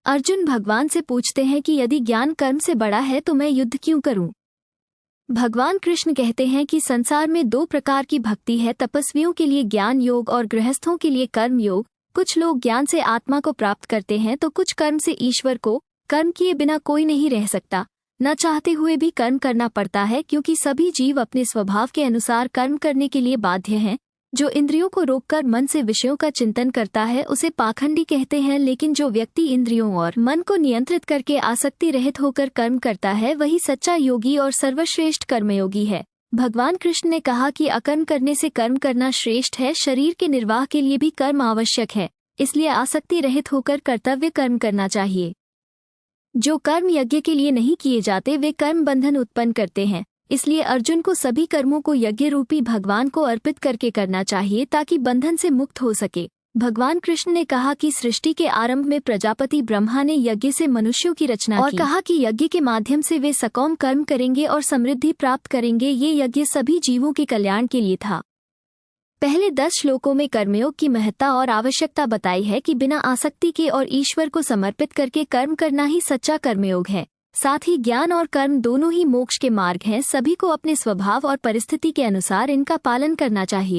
अर्जुन भगवान से पूछते हैं कि यदि ज्ञान कर्म से बड़ा है तो मैं युद्ध क्यों करूं? भगवान कृष्ण कहते हैं कि संसार में दो प्रकार की भक्ति है, तपस्वियों के लिए ज्ञान योग और गृहस्थों के लिए कर्म योग। कुछ लोग ज्ञान से आत्मा को प्राप्त करते हैं तो कुछ कर्म से ईश्वर को। कर्म किए बिना कोई नहीं रह सकता, न चाहते हुए भी कर्म करना पड़ता है, क्योंकि सभी जीव अपने स्वभाव के अनुसार कर्म करने के लिए बाध्य हैं। जो इंद्रियों को रोककर मन से विषयों का चिंतन करता है उसे पाखंडी कहते हैं, लेकिन जो व्यक्ति इंद्रियों और मन को नियंत्रित करके आसक्ति रहित होकर कर्म करता है वही सच्चा योगी और सर्वश्रेष्ठ कर्मयोगी है। भगवान कृष्ण ने कहा कि अकर्म करने से कर्म करना श्रेष्ठ है। शरीर के निर्वाह के लिए भी कर्म आवश्यक है, इसलिए आसक्ति रहित होकर कर्तव्य कर्म करना चाहिए। जो कर्म यज्ञ के लिए नहीं किए जाते वे कर्म बंधन उत्पन्न करते हैं, इसलिए अर्जुन को सभी कर्मों को यज्ञ रूपी भगवान को अर्पित करके करना चाहिए ताकि बंधन से मुक्त हो सके। भगवान कृष्ण ने कहा कि सृष्टि के आरंभ में प्रजापति ब्रह्मा ने यज्ञ से मनुष्यों की रचना की और कहा कि यज्ञ के माध्यम से वे सकौम कर्म करेंगे और समृद्धि प्राप्त करेंगे। ये यज्ञ सभी जीवों के कल्याण के लिए था। पहले 10 श्लोकों में कर्मयोग की महत्ता और आवश्यकता बताई है कि बिना आसक्ति के और ईश्वर को समर्पित करके कर्म करना ही सच्चा कर्मयोग है। साथ ही ज्ञान और कर्म दोनों ही मोक्ष के मार्ग हैं। सभी को अपने स्वभाव और परिस्थिति के अनुसार इनका पालन करना चाहिए।